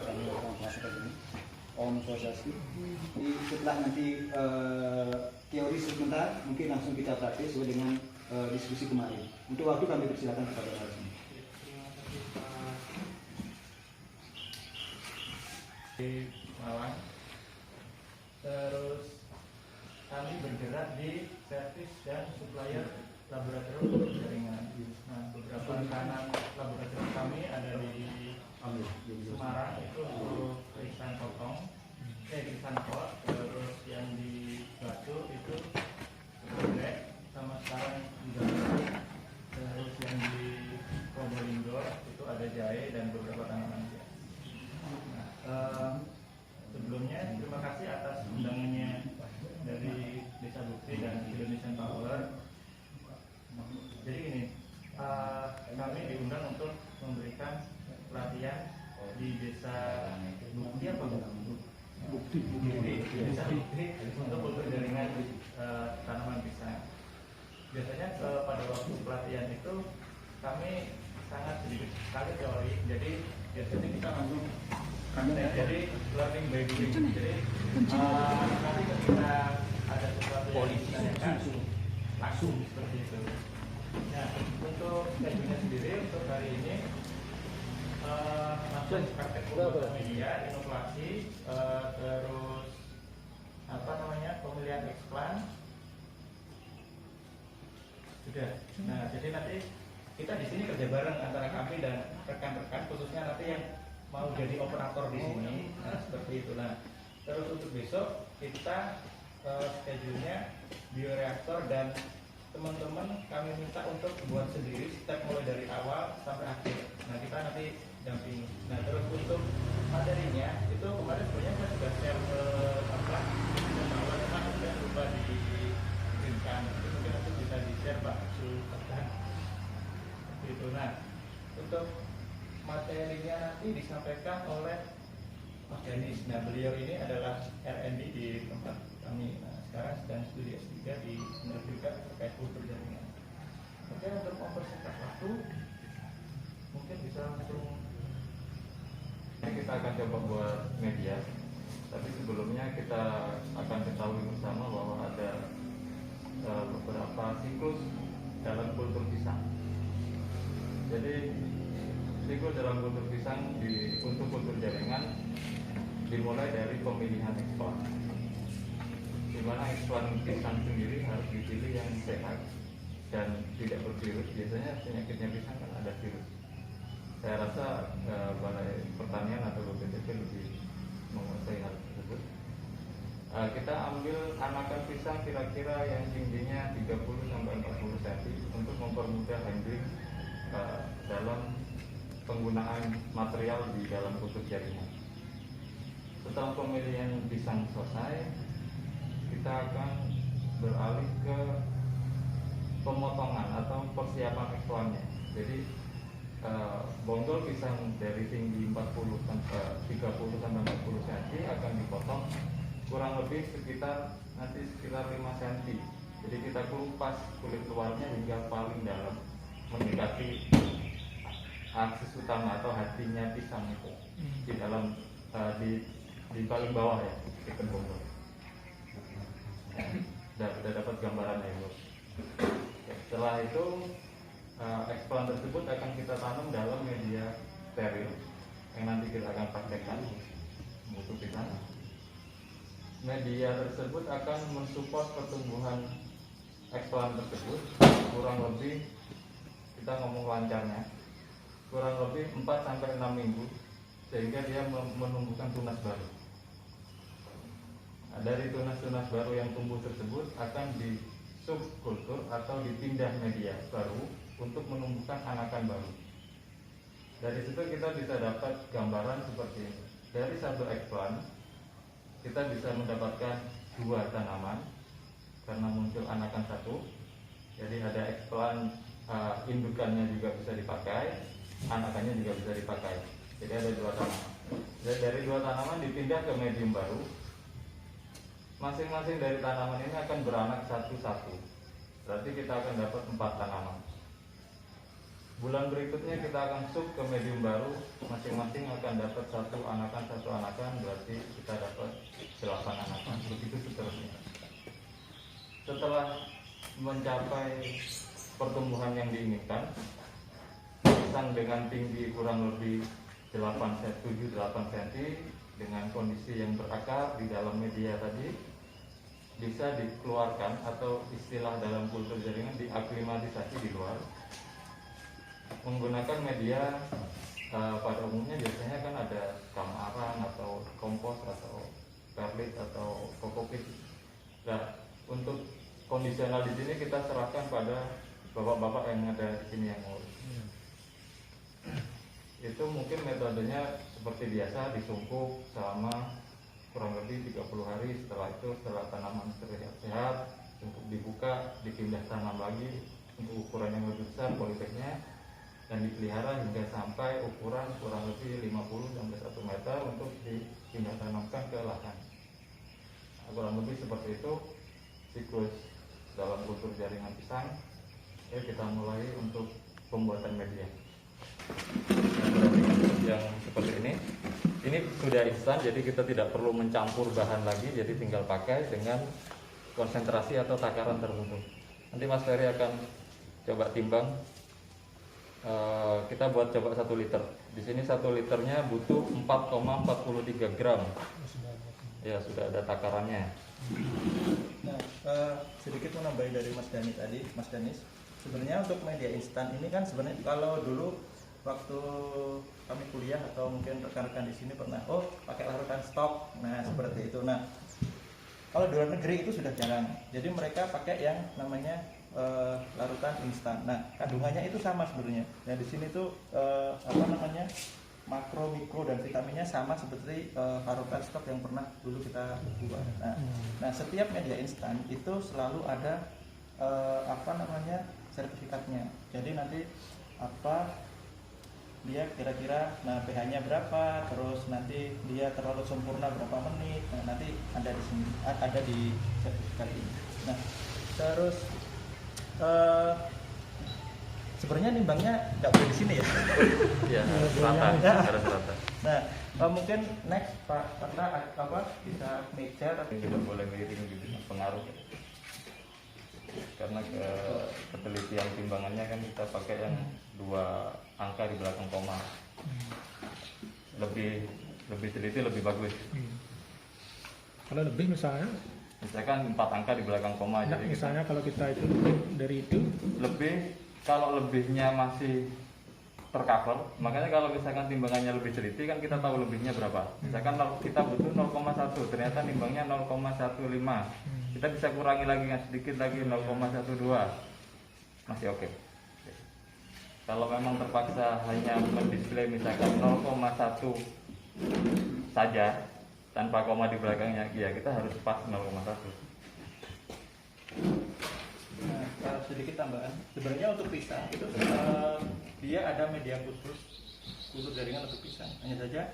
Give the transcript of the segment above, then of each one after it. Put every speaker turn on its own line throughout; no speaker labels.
kami orang masyarakat ini Om Swastiastu. Setelah nanti teori sebentar, mungkin langsung kita praktis sesuai dengan diskusi kemarin. Untuk waktu kami persilakan kepada narasumber.
Di Malang, terus kami bergerak di servis dan supplier laboratorium jaringan. Nah, beberapa rekanan laboratorium kami ada di Semarang, itu untuk periksaan potong, periksaan pot, terus yang di Batu itu Grek, sama sekarang di Batu, terus yang di Probolinggo itu ada jahe dan beberapa tanaman. Sebelumnya terima kasih atas undangannya dari Desa Bukti dan Indonesian Power. Jadi ini kami diundang untuk memberikan pelatihan di Desa Bukti apa Bukti Desa Bukti untuk kultur jaringan tanaman pisang. Biasanya pada waktu pelatihan itu kami sangat sedikit sekali teori. Jadi biasanya kita langsung jadi learning by doing. Jadi nanti ketika ada sesuatu yang ditanyakan langsung seperti itu. Nah, untuk schedule-nya sendiri untuk hari ini langsung praktek media, inovasi, terus pemilihan eksplan sudah. Nah, jadi nanti kita di sini kerja bareng antara kami dan rekan-rekan, khususnya nanti yang mau jadi operator di sini. Nah, seperti itulah. Terus untuk besok kita schedule-nya bioreaktor dan teman-teman kami minta untuk buat sendiri step mulai dari awal sampai akhir. Nah, kita nanti dampingi. Nah, terus untuk materinya itu kemarin sebenarnya saya sudah share bahwa memang sudah lupa dikirimkan. Itu mungkin nanti bisa di-share Pak Sultan. Itu. Nah, untuk materinya nanti disampaikan oleh Mas Denis. Nah, beliau ini adalah R&D di tempat kami. Nah, sekarang sedang studi S3 di Universitas terkait kultur jaringan. Oke, untuk mempersingkat waktu, mungkin bisa langsung.
Kita akan coba buat media, tapi sebelumnya kita akan ketahui bersama bahwa ada beberapa siklus dalam kultur pisang. Jadi siklus dalam kultur pisang untuk kultur jaringan dimulai dari pemilihan eksplan, di mana eksplan pisang sendiri harus dipilih yang sehat dan tidak bervirus. Biasanya penyakitnya pisang kan ada virus. Saya rasa Balai Pertanian atau BPTP lebih menguasai hal tersebut. Kita ambil anakan pisang kira-kira yang tingginya 30-40 cm untuk mempermudah handling dalam penggunaan material di dalam kultur jaringan. Setelah pemilihan pisang selesai, kita akan beralih ke pemotongan atau persiapan eksplornya. Jadi bonggol pisang dari tinggi 30 sampai 40 cm akan dipotong kurang lebih sekitar 5 cm. Jadi kita kupas kulit luarnya hingga paling dalam, mendekati aksis utama atau hatinya pisang itu di dalam di paling bawah ya, ikan bonggol. Sudah dapat gambarannya ya, setelah itu eksplan tersebut akan kita tanam dalam media steril yang nanti kita akan praktekkan untuk pisang. Media tersebut akan mensupport pertumbuhan eksplan tersebut kurang lebih, kita ngomong lancarnya, kurang lebih 4-6 minggu, sehingga dia menumbuhkan tunas baru. Nah, dari tunas-tunas baru yang tumbuh tersebut akan di subkultur atau dipindah media baru untuk menumbuhkan anakan baru. Dari situ kita bisa dapat gambaran seperti ini. Dari satu eksplan kita bisa mendapatkan 2 tanaman karena muncul anakan satu. Jadi ada eksplan indukannya juga bisa dipakai, anakannya juga bisa dipakai. Jadi ada 2 tanaman. Dan dari 2 tanaman dipindah ke medium baru. Masing-masing dari tanaman ini akan beranak satu-satu. Berarti kita akan dapat 4 tanaman. bulan berikutnya kita akan sub ke medium baru, masing-masing akan dapat satu anakan, berarti kita dapat 8 anakan, begitu seterusnya. Setelah mencapai pertumbuhan yang diinginkan, pisang dengan tinggi kurang lebih 7-8 cm dengan kondisi yang berakar di dalam media tadi, bisa dikeluarkan atau istilah dalam kultur jaringan diaklimatisasi di luar menggunakan media. Pada umumnya biasanya kan ada kam arang atau kompos atau perlit atau kokopit. Nah, untuk kondisional di sini kita serahkan pada bapak-bapak yang ada di sini yang ngurus. Itu mungkin metodenya seperti biasa, disungkup selama kurang lebih 30 hari. Setelah itu, setelah tanaman sehat, untuk dibuka, dipindah tanam lagi untuk ukuran yang lebih besar polybagnya, dan dipelihara hingga sampai ukuran kurang lebih 50-1 meter untuk dipindah tanamkan ke lahan. Nah, kurang lebih seperti itu siklus dalam kultur jaringan pisang. Ya, kita mulai untuk pembuatan media. Yang seperti ini sudah instan, jadi kita tidak perlu mencampur bahan lagi, jadi tinggal pakai dengan konsentrasi atau takaran tertentu. Nanti Mas Ferry akan coba timbang. Kita buat coba 1 liter. Di sini 1 liternya butuh 4,43 gram. Ya, sudah ada takarannya.
Nah, sedikit menambahi dari Mas Dani tadi, Mas Danis. Sebenarnya untuk media instan ini kan sebenarnya kalau dulu waktu kami kuliah atau mungkin rekan-rekan di sini pernah pakai larutan stok. Nah, seperti itu. Nah, kalau di luar negeri itu sudah jarang. Jadi mereka pakai yang namanya larutan instan. Nah, kandungannya itu sama sebenarnya. Nah, di sini tuh makro, mikro dan vitaminnya sama seperti larutan stok yang pernah dulu kita buat. Nah, setiap media instan itu selalu ada sertifikatnya. Jadi nanti dia kira-kira pH-nya berapa, terus nanti dia terlalu sempurna berapa menit. Nah, nanti ada di sini, ada di sertifikat ini. Nah, terus sebenarnya nimbangnya nggak boleh di sini ya.
Ya, harus rata.
Nah, mungkin next Pak Karena bisa meja tapi
Tidak boleh miring gitu, pengaruh. Karena ketelitian timbangannya kan kita pakai yang 2 angka di belakang koma. Lebih teliti, lebih bagus.
Kalau lebih misalnya
Misalkan 4 angka di belakang koma.
nah,
Jadi
misalnya kalau kita itu dari itu
lebih, kalau lebihnya masih tercover, makanya kalau misalkan timbangannya lebih teliti kan kita tahu lebihnya berapa. Misalkan kita butuh 0,1, ternyata timbangnya 0,15, kita bisa kurangi lagi sedikit lagi 0,12, masih oke. Kalau memang terpaksa hanya mendisplay misalkan 0,1 saja tanpa koma di belakangnya, ya kita harus pas 0,1.
Nah, sedikit tambahan. Sebenarnya untuk pisang itu dia ada media khusus jaringan untuk pisang. Hanya saja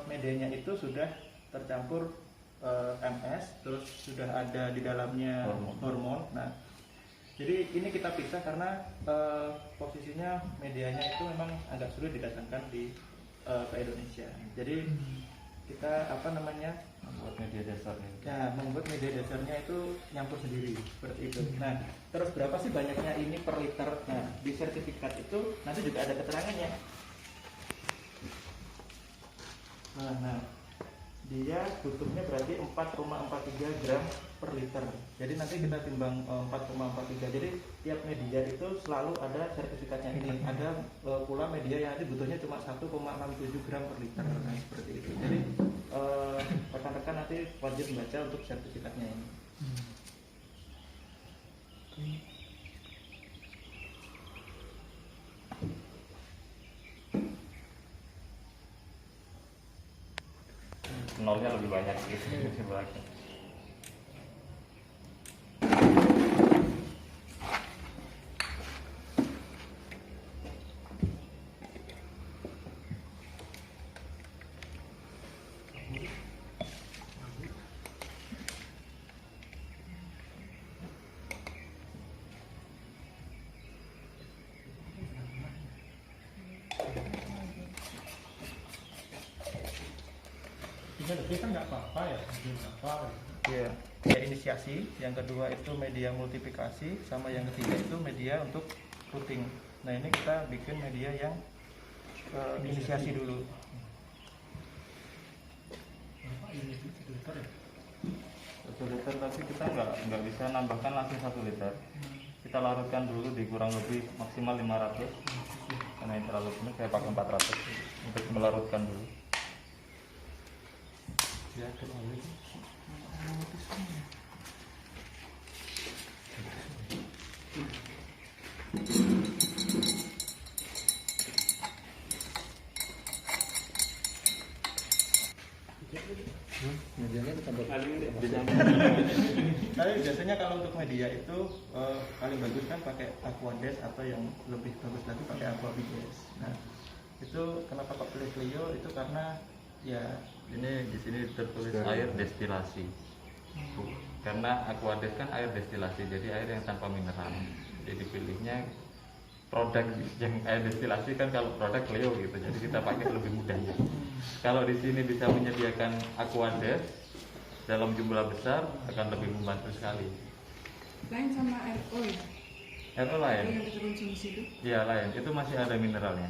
medianya itu sudah tercampur MS, terus sudah ada di dalamnya hormon. Nah, jadi ini kita pisah karena posisinya medianya itu memang agak sulit didatangkan ke Indonesia. Jadi kita
Membuat media dasarnya.
ya, membuat media dasarnya itu nyampur sendiri seperti itu. Nah, terus berapa sih banyaknya ini per liter? Nah, di sertifikat itu nanti juga ada keterangannya. Nah, dia butuhnya berarti 4,43 gram per liter. Jadi nanti kita timbang 4,43. Jadi tiap media itu selalu ada sertifikatnya ini. Ada pula media yang nanti butuhnya cuma 1,67 gram per liter. Nah, seperti itu. Jadi rekan-rekan nanti wajib membaca untuk sertifikatnya ini.
Nolnya lebih banyak gitu.
Jika lebih kan nggak apa-apa ya, nggak apa.
Ya, media inisiasi, yang kedua itu media multiplikasi, sama yang ketiga itu media untuk routing. Nah ini kita bikin media yang inisiasi dulu.
Apa ini 1 liter ya?
1 liter, tapi kita nggak bisa nambahkan langsung 1 liter. Kita larutkan dulu di kurang lebih maksimal 500. Karena ini terlalu penuh, saya pakai 400 untuk melarutkan dulu. Ya, terlalu.
Tapi biasanya kalau untuk media itu paling bagus kan pakai Aquades atau yang lebih bagus lagi pakai Aquabides. Nah itu kenapa kok pilih Clio itu karena ya
Ini di sini tertulis air destilasi. Karena Aquades kan air destilasi, jadi air yang tanpa mineral. Jadi pilihnya produk yang air destilasi kan, kalau produk Clio gitu. Jadi kita pakai lebih mudahnya. Kalau di sini bisa menyediakan Aquades dalam jumlah besar akan lebih membantu sekali.
Lain sama RO ya?
RO
RO
lain?
yang diteruskan di situ.
Iya lain, itu masih ada mineralnya.